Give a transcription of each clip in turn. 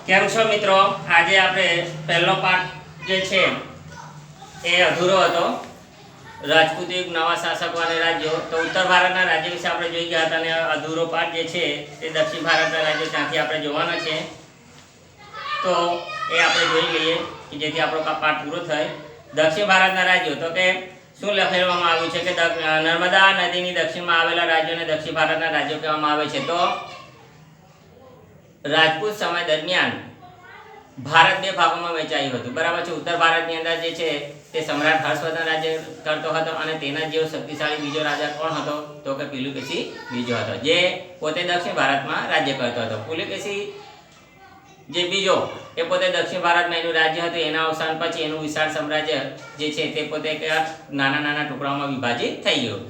કેમ છો મિત્રો? આજે આપણે પહેલો પાઠ જે છે એ અધૂરો હતો, રાજપૂત યુગ, નવા શાસકો અને રાજ્યો. તો ઉત્તર ભારતના રાજ્ય વિશે આપણે જોઈ ગયા હતા અને અધૂરો પાઠ જે છે તે દક્ષિણ ભારતના રાજ્યો ત્યાંથી આપણે જોવાનો છે. તો એ આપણે જોઈ લઈએ કે જેથી આપણો પાઠ પૂરો થાય. દક્ષિણ ભારતના રાજ્યો, તો કે શું લખેવામાં આવ્યું છે કે નર્મદા નદીની દક્ષિણમાં આવેલા રાજ્યોને દક્ષિણ ભારતના રાજ્યો કહેવામાં આવે છે. તો રાજપૂત સમય દરમિયાન ભારત બે ભાગોમાં વહેંચાયું હતું, બરાબર છે. ઉત્તર ભારતની અંદર જે છે તે સમ્રાટ હર્ષવર્ધન રાજ્ય કરતો હતો અને તેના જેવો શક્તિશાળી બીજો રાજા કોણ હતો? તો કે પુલકેશી બીજો હતો, જે પોતે દક્ષિણ ભારતમાં રાજ્ય કરતો હતો. પુલકેશી જે બીજો એ પોતે દક્ષિણ ભારતમાં એનું રાજ્ય હતું. એના અવસાન પછી એનું વિશાળ સામ્રાજ્ય જે છે તે પોતે નાના નાના ટુકડાઓમાં વિભાજિત થઈ ગયું.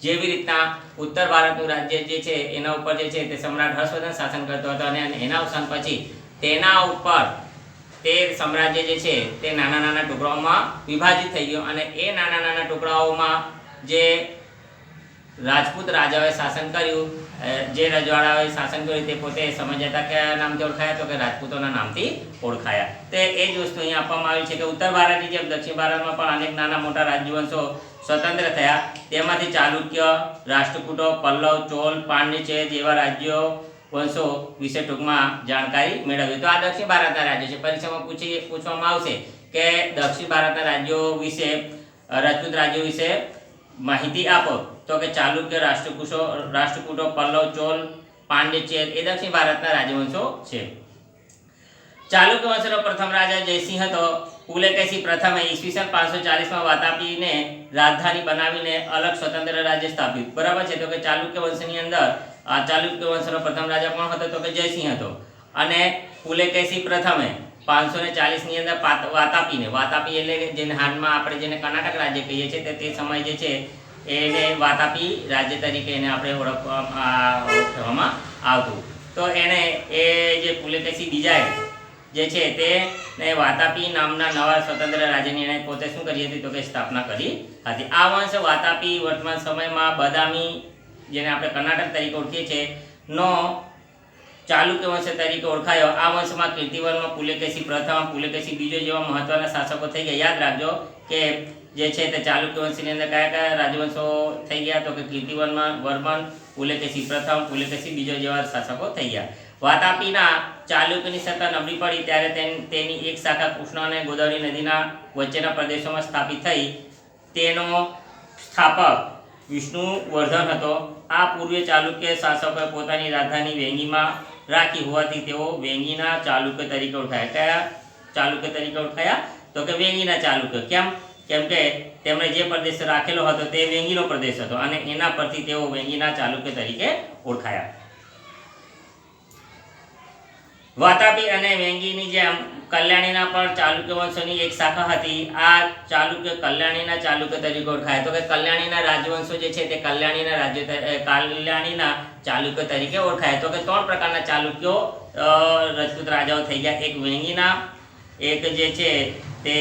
જેવી રીતના ઉત્તર ભારતનું રાજ્ય જે છે એના ઉપર જે છે તે સમ્રાટ હર્ષવર્ધન શાસન કરતો હતો અને એના અવસાન પછી તેના ઉપર તે સામ્રાજ્ય જે છે તે નાના નાના ટુકડાઓમાં વિભાજિત થઈ ગયું અને એ નાના નાના ટુકડાઓમાં જે રાજપૂત રાજાઓએ શાસન કર્યું, જે રજવાડાઓએ શાસન કર્યું, તે પોતે સમજતા કયા નામથી ઓળખાયા? તો કે રાજપૂતોના નામથી ઓળખાયા. તે એ જ વસ્તુ અહીં આપવામાં આવી છે કે ઉત્તર ભારતની જેમ દક્ષિણ ભારતમાં પણ અનેક નાના મોટા રાજ્યવંશો સ્વતંત્ર થયા. તેમાંથી ચાલુક્ય, રાષ્ટ્રકૂટો, પલ્લવ, ચોલ, પાંડ્ય જેવા રાજ્યો વંશો વિશે ટૂંકમાં જાણકારી મેળવી. તો આ દક્ષિણ ભારતના રાજ્યો છે. પરીક્ષામાં પૂછવામાં આવશે કે દક્ષિણ ભારતના રાજ્યો વિશે, રાજપૂત રાજ્યો વિશે માહિતી આપો. તો કે ચાલુક્ય, રાષ્ટ્રકૂટો, પલ્લવ, ચોલ, પાંડ્ય એ દક્ષિણ ભારતના રાજવંશો છે. ચાલુક્ય વંશનો પ્રથમ રાજા જયસિંહ હતો. પુલકેશી પ્રથમે ઈસવીસન 540માં વાતાપીને રાજધાની બનાવીને અલગ સ્વતંત્ર રાજ્ય સ્થાપિત, બરાબર છે. તો કે ચાલુક્ય વંશની અંદર ચાલુક્ય વંશનો પ્રથમ રાજા કોણ હતો? તો કે જયસિંહ હતો. અને પુલકેશી પ્રથમે 540ની અંદર વાતાપી એટલે જેને હાલમાં આપણે જેને કર્ણાટક રાજ્ય કહીએ છીએ તે સમય જે છે એને વાતાપી રાજ્ય તરીકે એને આપણે ઓળખવામાં આવતું. તો એને એ જે પુલકેશી બીજાએ જે છે તેને વાતાપી નામના નવા સ્વતંત્ર રાજ્યની એને પોતે શું કરી હતી? તો કે સ્થાપના કરી હતી. આ વંશ વાતાપી વર્તમાન સમયમાં બદામી, જેને આપણે કર્ણાટક તરીકે ઓળખીએ છીએ, નો ચાલુક્ય વંશ તરીકે ઓળખાયો. આ વંશમાં કીર્તિવર્મા, પુલકેશી પ્રથમ, પુલકેશી બીજો જેવા મહત્વના શાસકો થઈ ગયા. યાદ રાખજો કે જે છે તે ચાલુક્ય વંશની અંદર કયા કયા રાજવંશો થઈ ગયા? તો કે કીર્તિવર્મન, પુલકેશી પ્રથમ, પુલકેશી બીજો જેવા શાસકો થઈ ગયા. વાતાપીના ચાલુક્યની સત્તા નબળી પડી ત્યારે તેની એક શાખા કૃષ્ણ અને ગોદાવરી નદીના વચ્ચેના પ્રદેશોમાં સ્થાપિત થઈ. તેનો સ્થાપક વિષ્ણુવર્ધન હતો. આ પૂર્વે ચાલુક્ય શાસકોએ પોતાની રાજધાની વેંગીમાં રાખી હોવાથી તેઓ વેંગીના ચાલુક્ય તરીકે ઓળખાયા. કયા ચાલુક્ય તરીકે ઓળખાયા? તો કે વેંગીના ચાલુક્ય. કેમ કે તેમણે જે પ્રદેશ રાખેલો હતો તે વેંગીનો પ્રદેશ હતો અને એના પરથી તેઓ વેંગીના ચાલુક્ય તરીકે ઓળખાયા. વાતાપી અને વેંગીની જેમ કલ્યાણીના પણ ચાલુક્ય વંશોની એક શાખા હતી. આ ચાલુક્ય કલ્યાણીના ચાલુક્ય તરીકે ઓળખાય. તો કે કલ્યાણીના રાજવંશો જે છે તે કલ્યાણીના ચાલુક્ય તરીકે ઓળખાય. તો કે 3 પ્રકારના ચાલુક્યો રાજપૂત રાજાઓ થઈ ગયા. એક વેંગીના, એક જે છે તે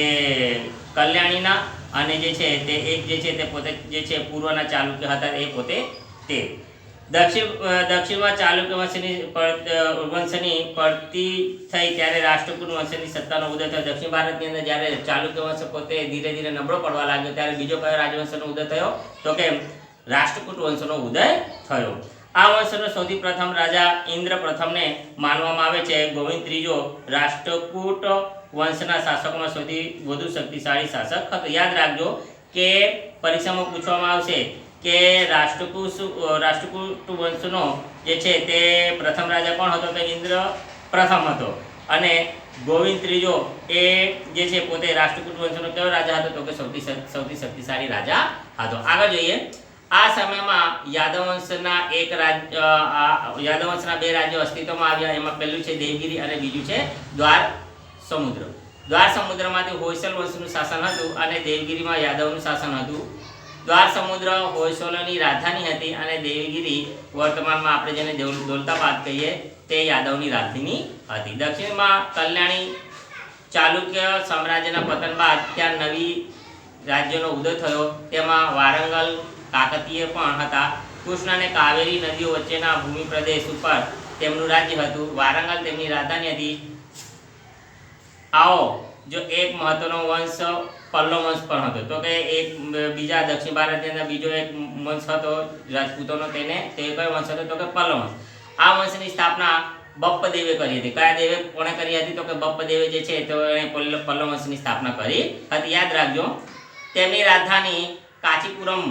કલ્યાણીના અને જે છે તે એક જે છે તે પોતે જે છે પૂર્વના ચાલુક્ય હતા એ પોતે તે. દક્ષિણમાં ચાલુક્ય વંશની પડતી થઈ ત્યારે રાષ્ટ્રકૂટ વંશની સત્તાનો ઉદય થયો. દક્ષિણ ભારતની અંદર જ્યારે ચાલુક્ય વંશ પોતે ધીરે ધીરે નબળો પડવા લાગ્યો ત્યારે બીજો કયો રાજવંશનો ઉદય થયો? તો કે રાષ્ટ્રકૂટ વંશનો ઉદય થયો. આ વંશનો સૌથી પ્રથમ રાજા ઇન્દ્ર પ્રથમને માનવામાં આવે છે. ગોવિંદ ત્રીજો રાષ્ટ્રકૂટ વંશના શાસકોમાં સૌથી વધુ શક્તિશાળી શાસક હતો. યાદ રાખજો કે પરીક્ષામાં પૂછવામાં આવશે કે રાષ્ટ્રકૂટ વંશનો જે છે તે પ્રથમ રાજા કોણ હતો? તો ઇન્દ્ર પ્રથમ હતો. અને ગોવિંદ ત્રીજો એ જે છે પોતે રાષ્ટ્રકૂટ વંશનો કયો રાજા હતો? તો કે સૌથી શક્તિશાળી રાજા હતો. આગળ જોઈએ. આ સમયમાં યાદવ વંશના 2 રાજ્યો અસ્તિત્વમાં આવ્યા. એમાં પહેલું છે દેવગિરી અને બીજું છે દ્વાર સમુદ્ર. દ્વાર સમુદ્રમાંથી હોયસલ વંશનું શાસન હતું અને દેવગિરીમાં યાદવનું શાસન હતું. દ્વાર સમુદ્ર હોયસલોની રાજધાની હતી અને દેવગિરી વર્તમાનમાં આપણે જેને દૌલતાબાદ કહીએ તે યાદવની રાજધાની હતી. દક્ષિણમાં કલ્યાણી ચાલુક્ય સામ્રાજ્યના પતન બાદ ત્યાં નવી રાજ્યનો ઉદય થયો. તેમાં વારંગલ, કાકતીય પણ હતા. કૃષ્ણ અને કાવેરી નદીઓ વચ્ચેના ભૂમિ પ્રદેશ ઉપર તેમનું રાજ્ય હતું. વારંગલ તેમની રાજધાની હતી. આવો જો એક મહત્વનો વંશ પલ્લવ વંશ પણ હતો. તો કે એક બીજા દક્ષિણ ભારતની અંદર બીજો એક વંશ હતો રાજપૂતોનો, તે કયો વંશ હતો? તો કે પલ્લવ વંશ. આ વંશની સ્થાપના બપ્પદેવે કરી હતી. કયા દેવે કોણે કરી હતી? તો કે બપ્પદેવે જે છે તો એણે પલ્લવ વંશની સ્થાપના કરી હતી. યાદ રાખજો. તેમની રાજધાની કાંચીપુરમ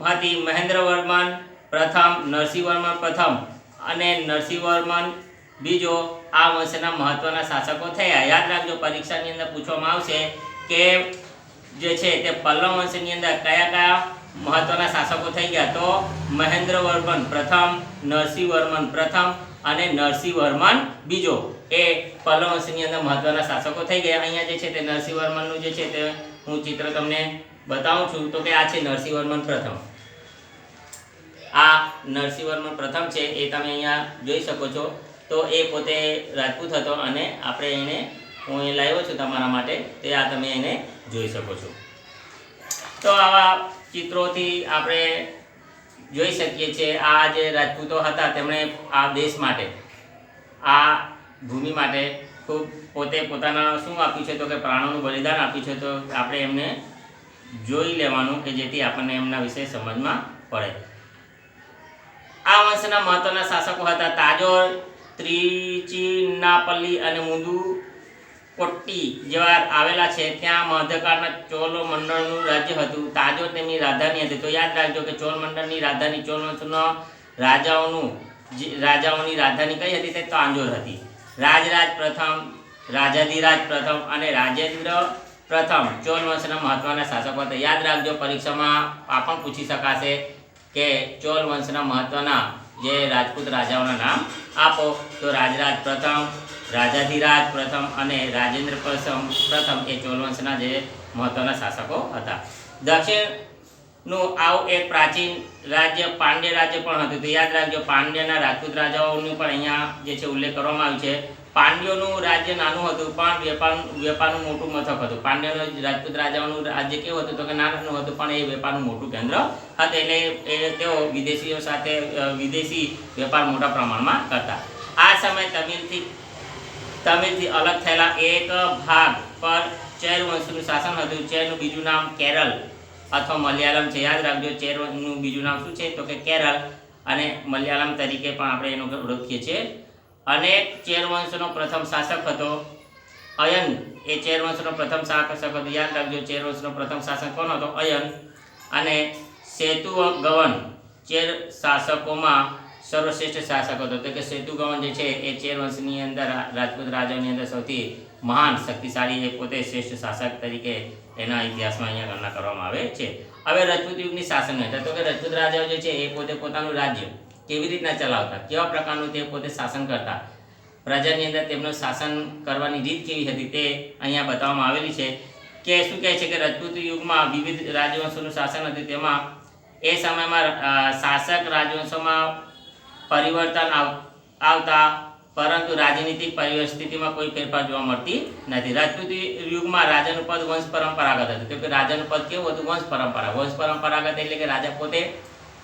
હતી. મહેન્દ્રવર્મન પ્રથમ, નરસિંહવર્મન પ્રથમ અને નરસિંહવર્મન બીજો આ વંશના મહત્વના શાસકો થયા. યાદ રાખજો, પરીક્ષાની અંદર પૂછવામાં આવશે કે જે છે તે પલ્લવ વંશની અંદર કયા કયા મહત્વના શાસકો થઈ ગયા? તો મહેન્દ્રવર્મન પ્રથમ, નરસિંહવર્મન પ્રથમ અને નરસિંહવર્મન બીજો એ પલ્લવ વંશની અંદર મહત્વના શાસકો થઈ ગયા. અહીંયા જે છે તે નરસિંહવર્મનનું જે છે તે હું ચિત્ર તમને બતાવું છું. તો કે આ છે નરસિંહવર્મન પ્રથમ. આ નરસિંહવર્મન પ્રથમ છે એ તમે અહીંયા જોઈ શકો છો. તો એ પોતે રાજપૂત હતો અને આપણે એને હું એ લાવ્યો છું તમારા માટે, તે આ તમે એને જોઈ શકો છો. તો આવા ચિત્રોથી આપણે જોઈ શકીએ છીએ આ જે રાજપૂતો હતા તેમણે આ દેશ માટે, આ ભૂમિ માટે ખૂબ પોતે પોતાના શું આપ્યું છે? તો કે પ્રાણોનું બલિદાન આપ્યું છે. તો આપણે એમને જોઈ લેવાનું કે જેથી આપણને એમના વિશે સમજમાં પડે. આ વંશના મહત્વના શાસકો હતા તાજોર, ત્રિચિન્નાપલ્લી અને મુદુકોટ્ટી જેવા આવેલા છે. ત્યાં મધ્યકાળના ચોલો મંડળનું રાજ્ય હતું. તાજોર તેમની રાજધાની હતી. તો યાદ રાખજો કે ચોલ મંડળની રાજધાની, ચોલ વંશના રાજાઓની રાજધાની કઈ હતી? તે તાંજોર હતી. રાજરાજ પ્રથમ, રાજાધિરાજ પ્રથમ અને રાજેન્દ્ર પ્રથમ ચોલ વંશના મહત્વના શાસકો હતા. યાદ રાખજો, પરીક્ષામાં આ પણ પૂછી શકાશે કે ચોલ વંશના મહત્વના જે રાજપૂત રાજાઓના નામ આપો. તો રાજરાજ પ્રથમ, રાજાધિરાજ પ્રથમ અને રાજેન્દ્ર પ્રથમ એ ચોલ વંશના જે મહત્વના શાસકો હતા. દક્ષિણનું આવું એક પ્રાચીન રાજ્ય પાંડ્ય રાજ્ય પણ હતું. તો યાદ રાખજો, પાંડ્યના રાજપૂત રાજાઓનું પણ અહીંયા જે છે ઉલ્લેખ કરવામાં આવ્યો છે. પાંડ્યોનું રાજ્ય નાનું હતું પણ વેપારનું મોટું મથક હતું. પાંડ્યનું રાજપૂત રાજાઓનું રાજ્ય કેવું હતું? તો કે નાનું હતું પણ એ વેપારનું મોટું કેન્દ્ર હતું. એટલે તેઓ વિદેશીઓ સાથે વિદેશી વેપાર મોટા પ્રમાણમાં કરતા. આ સમયે તમિલથી અલગ થયેલા એક ભાગ પર ચેર વંશનું શાસન હતું. ચેરનું બીજું નામ કેરળ અથવા મલયાલમ છે. યાદ રાખજો, ચેરનું બીજું નામ શું છે? તો કે કેરળ અને મલયાલમ તરીકે પણ આપણે એનો ઓળખીએ છીએ. અને ચેર વંશનો પ્રથમ શાસક હતો અયન. એ ચેર વંશનો પ્રથમ શાસક હતો. યાદ રાખજો, ચેર વંશનો પ્રથમ શાસક કોણ હતો? અયન. અને સેતુગવન ચેર શાસકોમાં સર્વશ્રેષ્ઠ શાસક હતો. તો કે સેતુગવન જે છે એ ચેર વંશની અંદર રાજપૂત રાજાઓની અંદર સૌથી મહાન શક્તિશાળી એ પોતે શ્રેષ્ઠ શાસક તરીકે એના ઇતિહાસમાં અહીંયા ગણના કરવામાં આવે છે. હવે રાજપૂત યુગની શાસન હતા. તો કે રાજપૂત રાજાઓ જે છે એ પોતે પોતાનું રાજ્ય કેવી રીતના ચલાવતા, કેવા પ્રકારનું તે પોતે શાસન કરતા, પ્રજાની અંદર તેમનું શાસન કરવાની રીત કેવી હતી તે અહીંયા બતાવવામાં આવેલી છે. કે શું કહે છે કે રાજપૂત યુગમાં વિવિધ રાજવંશોનું શાસન હતું. તેમાં એ સમયમાં શાસક રાજવંશોમાં પરિવર્તન આવતા, પરંતુ રાજનીતિક પરિસ્થિતિમાં કોઈ ફેરફાર જોવા મળતી નથી. રાજપૂત યુગમાં રાજાનું પદ વંશ પરંપરાગત હતું. તો કે રાજાનું પદ કેવું હતું? વંશ પરંપરાગત એટલે કે રાજા પોતે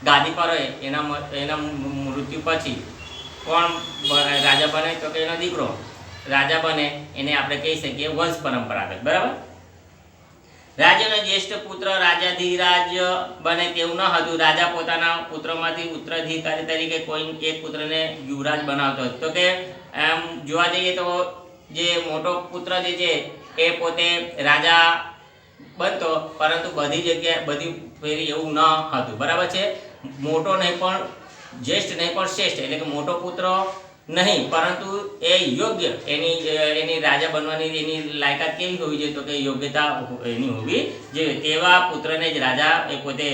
ગાદી પર હોય, એના મૃત્યુ પછી કોણ રાજા બને? તો કે એનો દીકરો રાજા બને, એને આપણે કહી શકીએ વંશ પરંપરાગત. બરાબર. રાજ્યનો જ્યેષ્ઠ પુત્ર રાજાધિરાજ બને તેવું ન હતું. રાજા પોતાના પુત્રોમાંથી ઉત્તરાધિકારી તરીકે કોઈ એક પુત્રને યુવરાજ બનાવતો હતો. તો કે એમ જોવા જઈએ તો જે મોટો પુત્ર જે છે એ પોતે રાજા બનતો, પરંતુ બધી જગ્યાએ બધી ફેરી એવું ન હતું. બરાબર છે. મોટો નહીં પણ જ્યેષ્ઠ નહીં પણ શ્રેષ્ઠ, એટલે કે મોટો પુત્ર નહીં પરંતુ એ યોગ્ય, એની રાજા બનવાની એની લાયકાત કેવી હોવી જોઈએ? તો કે યોગ્યતા એની હોવી જોઈએ. તેવા પુત્રને જ રાજા એ પોતે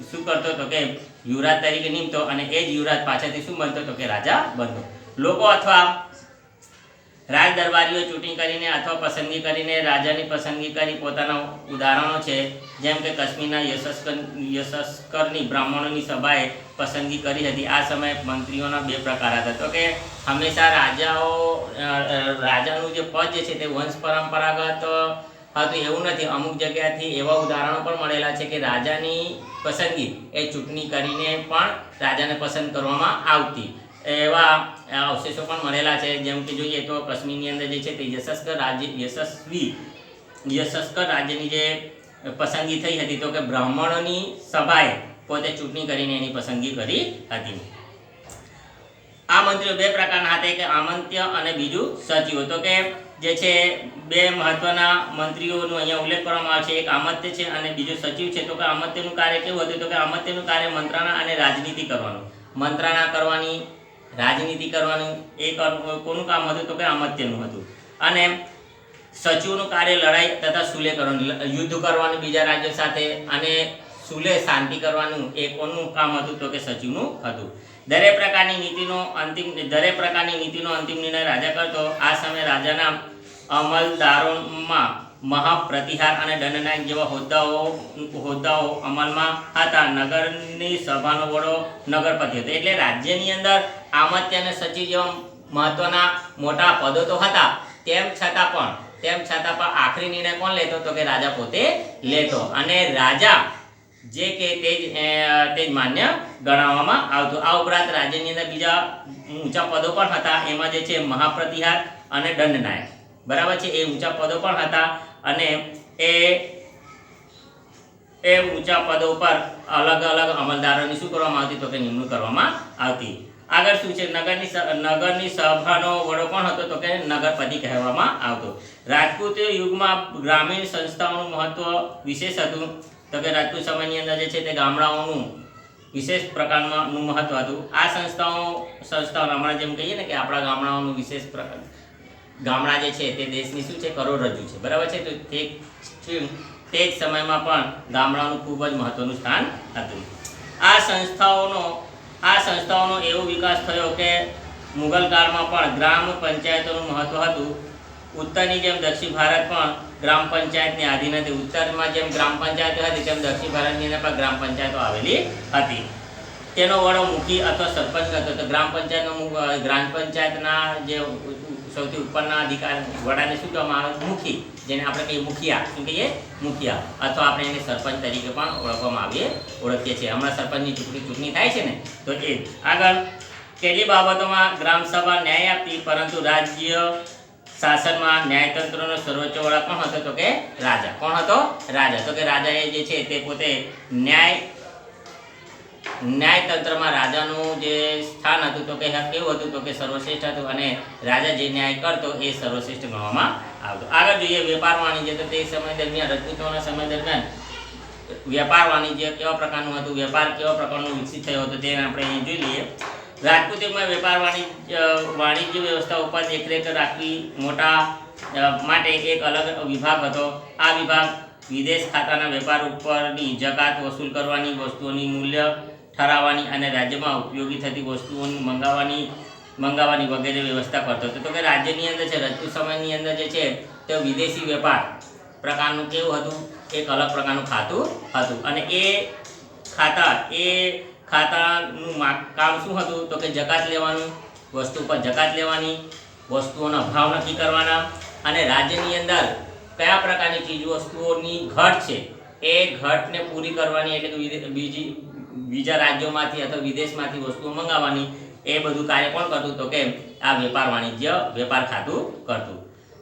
શું કરતો? તો કે યુવરાજ તરીકે નિમતો અને એ જ યુવરાજ પાછળથી શું બનતો? તો કે રાજા બનતો. લોકો અથવા રાજ દરબારીઓ ચૂંટણી કરીને અથવા પસંદગી કરીને રાજાની પસંદગી કરી પોતાના ઉદાહરણો છે. જેમ કે કાશ્મીરના યશસ્કરની બ્રાહ્મણોની સભાએ પસંદગી કરી હતી. આ સમયે મંત્રીઓના બે પ્રકાર હતા. તો કે હંમેશા રાજાનું જે પદ જે છે તે વંશ પરંપરાગત હતું એવું નથી. અમુક જગ્યાથી એવા ઉદાહરણો પણ મળેલા છે કે રાજાની પસંદગી એ ચૂંટણી કરીને પણ રાજાને પસંદ કરવામાં આવતી. એવા અવશેષો પણ મળેલા છે. જેમ કે જોઈએ તો કાશ્મીરની અંદર જે છે તે યશસ્કર રાજ્યની જે પસંદગી થઈ હતી તો કે બ્રાહ્મણોની સભાએ પોતે ચૂંટણી કરીને એની પસંદગી કરી હતી. આ મંત્રીઓ બે પ્રકારના હતા, કે આમંત્ય અને બીજું સચિવ. તો કે જે છે બે મહત્વના મંત્રીઓનો અહીંયા ઉલ્લેખ કરવામાં આવે છે. એક આમંત્ય છે અને બીજું સચિવ છે. તો કે આમંત્યનું કાર્ય કેવું હતું? તો કે આમંત્યનું કાર્ય મંત્રણા અને રાજનીતિ કરવાનું, મંત્રણા કરવાની, રાજનીતિ કરવાનું એ કોનું કામ હતું? તો કે આમંત્યનું હતું. અને સચિવનું કાર્ય લડાઈ તથા સુલે કરવાનું, યુદ્ધ કરવાનું બીજા રાજ્યો સાથે, અને સુલે શાંતિ કરવાનું એ કોનું કામ હતું? તો કે સચિવનું હતું. દરેક પ્રકારની નીતિનો અંતિમ નિર્ણય રાજા કરતો. આ સમયે રાજાના અમલદારોમાં મહાપ્રતિહાર અને દંડનાયક જેવા હોદ્દાઓ અમલમાં હતા. નગરની સભાનો વડો નગરપતિ હતો. એટલે રાજ્યની અંદર આમંત્ય અને સચિવ જેવા મહત્વના મોટા પદો તો હતા, તેમ છતાં પણ આખરી નિર્ણય કોણ લેતો? તો કે રાજા પોતે લેતો. અને રાજા જે કે તે જ માન્ય ગણાવવામાં આવતું. આ ઉપરાંત રાજ્યની અંદર બીજા ઊંચા પદો પણ હતા. એમાં જે છે મહાપ્રતિહાર અને દંડનાયક, બરાબર છે, એ ઊંચા પદો પણ હતા. અને એ ઊંચા પદો પર અલગ અલગ અમલદારોની શું કરવામાં આવતી? તો કે નિમણૂક કરવામાં આવતી. આગળ શું છે? નગરની સભાનો વડો કોણ હતો? તો કે નગરપતિ કહેવામાં આવતો. રાજપૂત યુગમાં ગ્રામીણ સંસ્થાઓનું મહત્વ વિશેષ હતું. તો કે રાજપૂત સમયની અંદર જે છે તે ગામડાઓનું વિશેષ પ્રકારનું મહત્વ હતું. આ સંસ્થાઓ હમણાં જેમ કહીએ ને કે આપણા ગામડાઓનું વિશેષ પ્રકાર, ગામડા જે છે તે દેશની શું છે? કરોડરજ્જુ છે, બરાબર છે. તો તે જ સમયમાં પણ ગામડાઓનું ખૂબ જ મહત્વનું સ્થાન હતું. આ સંસ્થાઓનો એવો વિકાસ થયો કે મુગલ કાળમાં પણ ગ્રામ પંચાયતોનું મહત્વ હતું. ઉત્તરની જેમ દક્ષિણ ભારત પણ ગ્રામ પંચાયતની આધીન હતી. ઉત્તરમાં જેમ ગ્રામ પંચાયતો હતી તેમ દક્ષિણ ભારતની અંદર પણ ગ્રામ પંચાયતો આવેલી હતી. તેનો વડો મુખી અથવા સરપંચ હતો. તો ગ્રામ પંચાયતના જે સૌથી ઉપરના વડાને શું કહેવામાં આવે? મુખી, જેને આપણે કહીએ મુખિયા. શું કહીએ? મુખિયા. અથવા આપણે એને સરપંચ તરીકે પણ ઓળખીએ છીએ. હમણાં સરપંચની ચૂંટણી થાય છે ને, તો એ આગળ કેટલી બાબતોમાં ગ્રામસભા ન્યાય આપતી, પરંતુ રાજ્ય શાસનમાં ન્યાયતંત્રનો સર્વોચ્ચ વડા કોણ હતો? તો કે રાજા. કોણ હતો? રાજા. તો કે રાજાએ જે છે તે પોતે ન્યાયતંત્રમાં રાજાનું જે સ્થાન હતું તો કે કેવું હતું? તો કે સર્વશ્રેષ્ઠ હતું. અને રાજા જે ન્યાય કરતો એ સર્વશ્રેષ્ઠ ગણવામાં આવતો. આગળ જોઈએ વેપાર વાણિજ્ય. તો તે સમય દરમિયાન, રજપૂતોના સમય દરમિયાન વેપાર વાણિજ્ય કેવા પ્રકારનું હતું? વેપાર કેવા પ્રકારનો વિકસિત થયો હતો તે આપણે અહીં જોઈ લઈએ. રાજપૂત યુગમાં વેપાર વાણિજ્ય વ્યવસ્થા ઉપર દેખરેખ રાખવી માટે એક અલગ વિભાગ હતો. આ વિભાગ વિદેશ ખાતાના વેપાર ઉપરની જકાત વસૂલ કરવાની, વસ્તુઓની મૂલ્ય ઠરાવવાની અને રાજ્યમાં ઉપયોગી થતી વસ્તુઓની મંગાવવાની વગેરે વ્યવસ્થા કરતો હતો. તો કે રાજ્યની અંદર છે, રજપૂત સમયની અંદર જે છે તે વિદેશી વેપાર પ્રકારનું કેવું હતું? એક અલગ પ્રકારનું ખાતું હતું. અને એ ખાતાનું કામ શું હતું? તો કે જકાત લેવાનું, વસ્તુ પર જકાત લેવાની, વસ્તુઓના ભાવ નક્કી કરવાના, અને રાજ્યની અંદર કયા પ્રકારની ચીજ વસ્તુઓની ઘટ છે એ ઘટને પૂરી કરવાની, એટલે કે બીજા રાજ્યોમાંથી અથવા વિદેશમાંથી વસ્તુઓ મંગાવવાની. એ બધું કાર્ય કોણ કરતું? તો કે આ વેપાર ખાતું કરતું.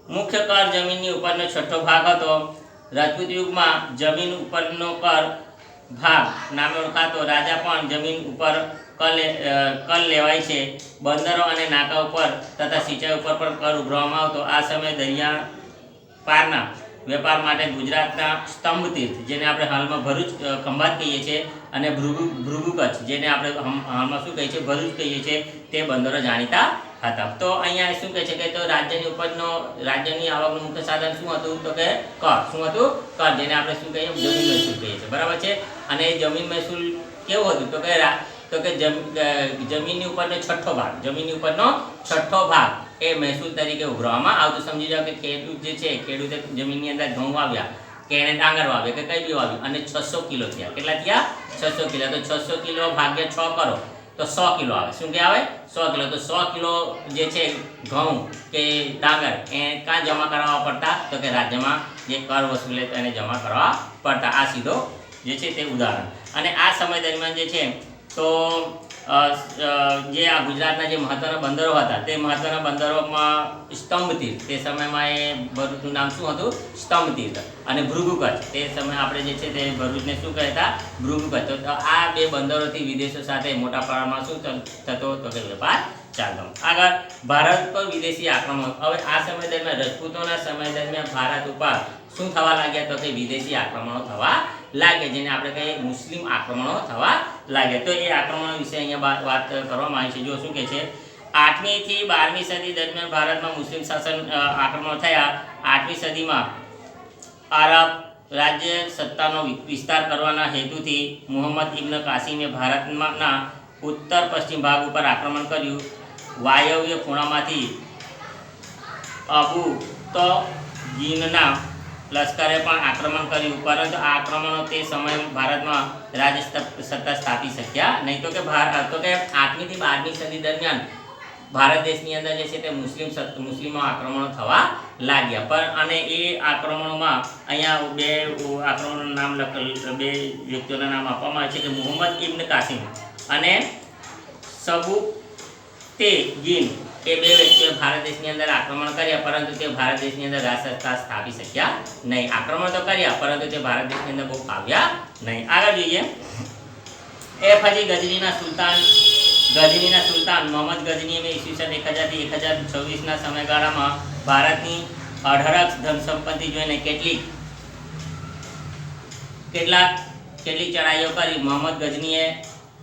મુખ્ય કર જમીનની ઉપરનો છઠ્ઠો ભાગ હતો. રાજપૂત યુગમાં જમીન ઉપરનો કર ભાગ નામે ઓળખાતો. રાજા પણ જમીન ઉપર કર લેવાય છે. બંદરો અને નાકા ઉપર તથા સિંચાઈ ઉપર પણ કર ઉઘરાવવામાં આવતો. આ સમયે દરિયા પારના વેપાર માટે ગુજરાતના સ્તંભ તીર્થ, જેને આપણે હાલમાં ભરૂચ ખંભાત કહીએ છીએ, અને ભૃગુ કચ્છ, જેને આપણે હાલમાં શું કહીએ છીએ? ભરૂચ કહીએ છીએ, તે બંદરો જાણીતા હતા. તો અહીંયા શું કહે છે કે તો રાજ્યની આવકનું મુખ્ય સાધન શું હતું? તો કે કર. શું હતું? કર, જેને આપણે શું કહીએ? જમીન મહેસૂલ કહીએ છીએ, બરાબર છે. અને એ જમીન મહેસૂલ કેવું હતું? તો કે જમીનની ઉપરનો છઠ્ઠો ભાગ એ મહેસૂલ તરીકે ઉઘરાવવામાં આવતું. સમજી જાઓ કે ખેડૂતે જમીનની અંદર ઘઉં વાવ્યા, કે એને ડાંગર વાવ્યા, કે કંઈ બી વાવ્યું, અને 600 કિલો થયા. કેટલા થયા? 600 કિલો. તો 600 કિલો ભાગ્યા 6 કરો તો 100 કિલો આવે. શું કે આવે? 100 કિલો. તો 100 કિલો જે છે ઘઉં કે ડાંગર એ ક્યાં જમા કરાવવા પડતા? તો કે રાજ્યમાં જે કર વસૂલે તેને જમા કરવા પડતા. આ સીધો જે છે તે ઉદાહરણ. અને આ સમય દરમિયાન જે છે તો જે આ ગુજરાતના જે મહત્ત્વના બંદરો હતા તે મહત્ત્વના બંદરોમાં સ્તંભ તીર્થ, તે સમયમાં એ ભરૂચનું નામ શું હતું? સ્તંભ તીર્થ. અને ભૃગુકચ્છ, તે સમયે આપણે જે છે તે ભરૂચને શું કહેતા? ભૃગુકચ્છ. તો આ બે બંદરોથી વિદેશો સાથે મોટા પ્રમાણમાં શું થતો? તો કે વેપાર ચાલતો. આગળ, ભારત પર વિદેશી આક્રમણ. હવે આ સમય દરમિયાન રજપૂતોના સમય દરમિયાન ભારત ઉપર શું થવા લાગ્યા? તો કે વિદેશી આક્રમણો થવા લાગે, જેને આપણે કહીએ મુસ્લિમ આક્રમણો થવા લાગે. તો એ આક્રમણો વિશે અહીંયા વાત કરવામાં આવી છે. જો શું કહે છે, 8મી થી 12મી સદી દરમિયાન ભારતમાં મુસ્લિમ શાસન આક્રમણો થયા. 8મી સદીમાં આરબ રાજ્ય સત્તાનો વિસ્તાર કરવાના હેતુથી મુહમ્મદ ઇબ્ન કાસિમે ભારતના ઉત્તર પશ્ચિમ ભાગ ઉપર આક્રમણ કર્યું. વાયવ્ય ખૂણામાંથી અબુ તગીનના લશ્કરે પણ આક્રમણ કર્યું, પરંતુ આ આક્રમણો તે સમયે ભારતમાં રાજ્ય સત્તા સ્થાપી શક્યા નહીં. તો કે 8મી થી 12મી સદી દરમિયાન ભારત દેશની અંદર જે છે તે મુસ્લિમો આક્રમણો થવા લાગ્યા. પણ અને એ આક્રમણોમાં અહીંયા બે આક્રમણોનું નામ બે વ્યક્તિઓના નામ આપવામાં આવે છે કે મુહમ્મદ ઇબ્ન કાસિમ અને સબુકતગીન, એ બે વ્યક્તિઓએ ભારત દેશની અંદર આક્રમણ કર્યા, પરંતુ તે ભારત દેશની અંદર રાજસત્તા સ્થાપી શક્યા નહીં. આક્રમણ તો કર્યા, પરંતુ તે ભારત દેશની અંદર બહુ આવ્યા નહીં. આગળ જોઈએ, હજી ગજનીના સુલતાન મોહમ્મદ ગજનીએ ઈસવીસન 1000 થી 1026ના સમયગાળામાં ભારતની અઢળક ધન સંપત્તિ જોઈને કેટલીક ચડાઈઓ કરી. મોહમ્મદ ગજનીએ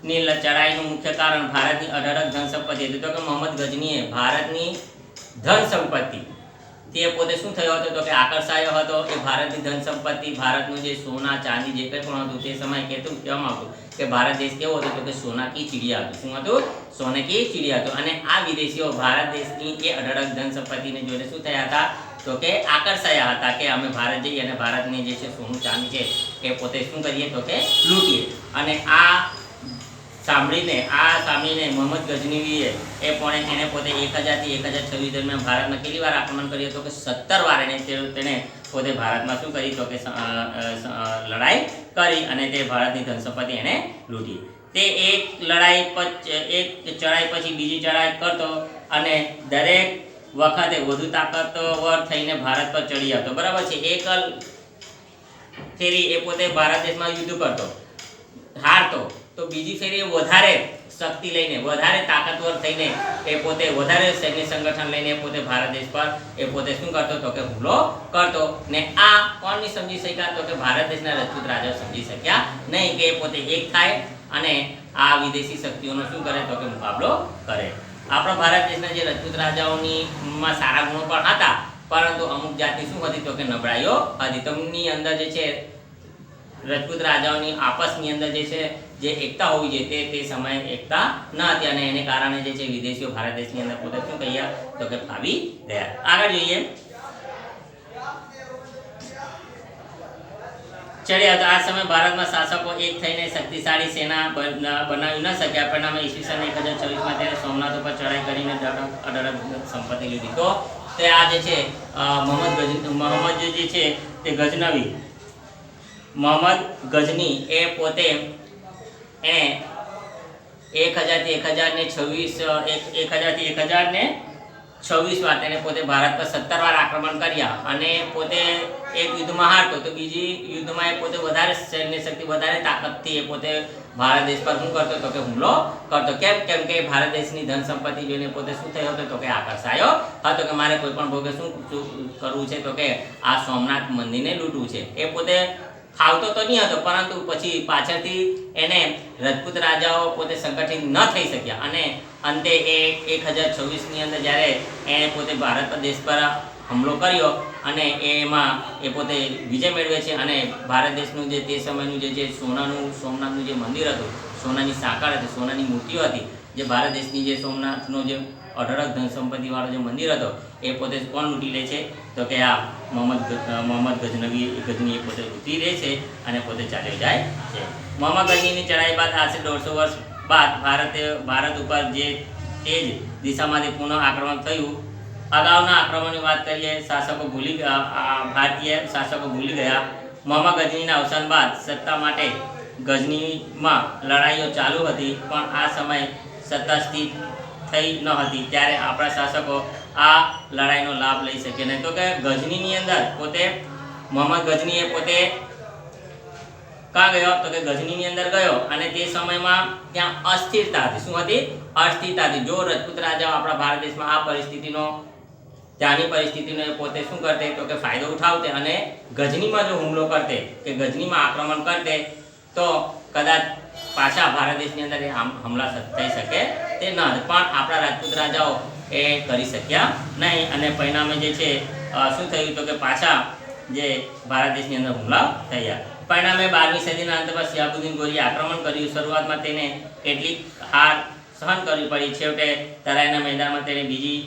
ની ચડાઈનું મુખ્ય કારણ ભારતની અઢળક ધન સંપત્તિ હતી. તો કે મોહમ્મદ ગજનીએ ભારતની ધન સંપત્તિ તે પોતે શું થયો હતો? તો કે આકર્ષાયો હતો. એ ભારતની ધન સંપત્તિ, ભારતનું જે સોના ચાંદી જે કંઈ પણ હતું તે સમયે કહેવામાં આવતું કે ભારત દેશ કેવો હતો? તો કે સોના કી ચીડિયા હતું. શું હતું? સોને કી ચીડિયા હતું. અને આ વિદેશીઓ ભારત દેશની એ અઢળક ધન સંપત્તિને જોઈને શું થયા હતા? તો કે આકર્ષાયા હતા કે અમે ભારત જઈએ અને ભારતની જે છે સોનું ચાંદી છે એ પોતે શું કરીએ? તો કે લૂંટીએ. અને આ સાંભળીને મોહમ્મદ ગજનીએ એને પોતે 1000 થી 1026 દરમિયાન ભારતમાં કેટલી વાર આક્રમણ કર્યું? તો કે 17 વાર તેને પોતે ભારતમાં શું કરી? તો કે લડાઈ કરી અને તે ભારતની ધન સંપત્તિ એને લૂંટી. તે એક ચડાઈ પછી બીજી ચડાઈ કરતો અને દરેક વખતે વધુ તાકાતવર થઈને ભારત પર ચડી આવતો. બરાબર છે. એક ફેરી એ પોતે ભારત દેશમાં યુદ્ધ કરતો, હારતો, તો બીજી ફેરી વધારે શક્તિ લઈને, વધારે તાકાતવર થઈને એ પોતે વધારે સૈન્ય સંગઠન લઈને પોતે ભારત દેશ પર એ પોતે શું કરતો? તો કે હુમલો કરતો. ને આ કોણ નહીં સમજી શક્યા? તો કે ભારત દેશના રજપૂત રાજાઓ સમજી શક્યા નહીં કે એ પોતે એક થાય અને આ વિદેશી શક્તિઓનો શું કરે? તો કે મુકાબલો કરે. આપણા ભારત દેશના જે રજપૂત રાજાઓમાં સારા ગુણો પણ હતા, પરંતુ અમુક જાતની શું હતી? તો કે નબળાઈઓ હતી. તેમની અંદર જે છે રજપૂત રાજાઓની આપસની અંદર જે છે જે એકતા હોવી જોઈએ તે સમયે એકતા ન હતી અને એને કારણે જે છે વિદેશીઓ ભારત દેશની અંદર પોતે શું કહ્યા? તો કે ફાવી ગયા. આગળ જોઈએ, ચડ્યા તો આ સમય ભારતમાં શાસકો એક થઈને શક્તિશાળી સેના બનાવી ન શક્યા. પરિણામે ઈસવીસન 1026માં તેને સોમનાથ ઉપર ચડાઈ કરીને અઢળક સંપત્તિ લીધી. તો તે આ જે છે મોહમ્મદ જે છે તે મોહમ્મદ ગજની એ પોતે એને 1000 થી 1026 વાર તેને પોતે ભારત પર 17 વાર આક્રમણ કર્યા અને પોતે એક યુદ્ધમાં હારતો તો બીજી યુદ્ધમાં એ પોતે વધારે સૈન્ય શક્તિ, વધારે તાકાતથી એ પોતે ભારત દેશ પર શું કરતો? તો કે હુમલો કરતો. કેમ કે ભારત દેશની ધન સંપત્તિ જોઈને પોતે શું થયો હતો? તો કે આકર્ષાયો હતો કે મારે કોઈ પણ ભોગે શું કરવું છે? તો કે આ સોમનાથ મંદિરને લૂંટવું છે. એ પોતે ખાવતો તો નહીં હતો, પરંતુ પછી પાછળથી એને રજપૂત રાજાઓ પોતે સંગઠિત ન થઈ શક્યા અને અંતે એ 1026ની અંદર જ્યારે એણે પોતે ભારત દેશ પર હુમલો કર્યો અને એમાં એ પોતે વિજય મેળવે છે અને ભારત દેશનું જે તે સમયનું જે સોમનાથનું જે મંદિર હતું, સોનાની સાંકળ હતી, સોનાની મૂર્તિઓ હતી, જે ભારત દેશની જે સોમનાથનો જે અઢળક ધન સંપત્તિવાળો જે મંદિર હતો એ પોતે કોણ લૂંટી લે છે? તો કે આ મોહમ્મદ ગજની પોતે લૂંટી લે છે અને પોતે ચાલ્યો જાય છે. મોહમ્મદ ગજનીની ચડાઈ બાદ આશરે 150 વર્ષ બાદ ભારત ઉપર જે તે જ દિશામાંથી પુનઃ આક્રમણ થયું. અગાઉના આક્રમણની વાત કરીએ, ભારતીય શાસકો ભૂલી ગયા. મોહમ્મદ ગજનીના અવસાન બાદ સત્તા માટે ગઝનીમાં લડાઈઓ ચાલુ હતી, પણ આ સમયે સત્તા સ્થિર થઈ ન હતી, ત્યારે આપણા શાસકો આ લડાઈનો લાભ લઈ શકે નહીં. તો કે ગઝનીની અંદર પોતે મોહમ્મદ ગઝનીએ પોતે ક્યાં ગયો? તો કે ગઝનીની અંદર ગયો, અને તે સમયમાં ત્યાં અસ્થિરતા હતી. શું હતી? અસ્થિરતા હતી. જો રજપૂત રાજાઓ આપણા ભારત દેશમાં આ પરિસ્થિતિનો, ત્યાંની પરિસ્થિતિનો એ પોતે શું કરતે? તો કે ફાયદો ઉઠાવતે અને ગઝનીમાં જો હુમલો કરતે, કે ગઝનીમાં આક્રમણ કરતે, તો કદાચ પાછા ભારત દેશની અંદર એ હુમલા થઈ શકે તે ન. પણ આપણા રાજપૂત રાજાઓ એ કરી શક્યા નહીં, અને પરિણામે જે છે શું થયું? તો કે પાછા જે ભારત દેશની અંદર હુમલા થયા. પરિણામે 12મી સદીના અંતમાં શિહાબુદ્દીન ગોરીએ આક્રમણ કર્યું. શરૂઆતમાં તેને કેટલીક હાર સહન કરવી પડી. છેવટે તરાઈના મેદાનમાં તેને બીજી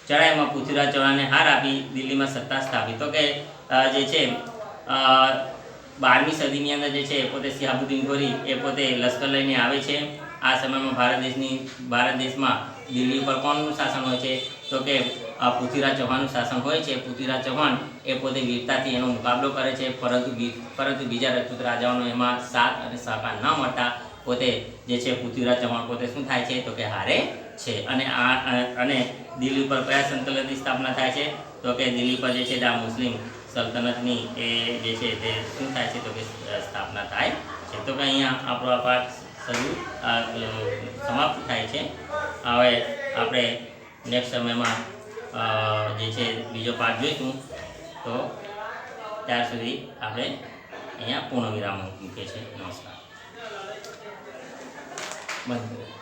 ચઢાઈમાં પૃથ્વીરાજ ચૌહાણને હાર આપી દિલ્હીમાં સત્તા સ્થાપી. તો કે જે છે 12મી સદીની અંદર જે છે પોતે શિહાબુદ્દીન ગોરી એ પોતે લશ્કર લઈને આવે છે. આ સમયમાં ભારત દેશમાં દિલ્હી ઉપર કોનું શાસન હોય છે? તો કે પૃથ્વીરાજ ચૌહાણનું શાસન હોય છે. પૃથ્વીરાજ ચૌહાણ એ પોતે વીરતાથી એનો મુકાબલો કરે છે, પરંતુ બીજા રજપૂત રાજાઓનો એમાં સાથ અને સહકાર ન મળતા પોતે જે છે પૃથ્વીરાજ ચૌહાણ પોતે શું થાય છે? તો કે હારે છે. અને દિલ્હી ઉપર કયા સંતલનની સ્થાપના થાય છે? તો કે દિલ્હી પર જે છે આ મુસ્લિમ સલ્તનતની એ જે છે તે શું થાય છે? તો કે સ્થાપના થાય છે. તો કે અહીંયા આપણો આ પાઠ સમાપ્ત થાય છે. હવે આપણે નેક્સ્ટ સમયમાં જે છે બીજો પાઠ જોઈશું. તો ત્યાર સુધી આપણે અહીંયા પૂર્ણ વિરામ મૂકીએ છીએ. નમસ્કાર. બંધ.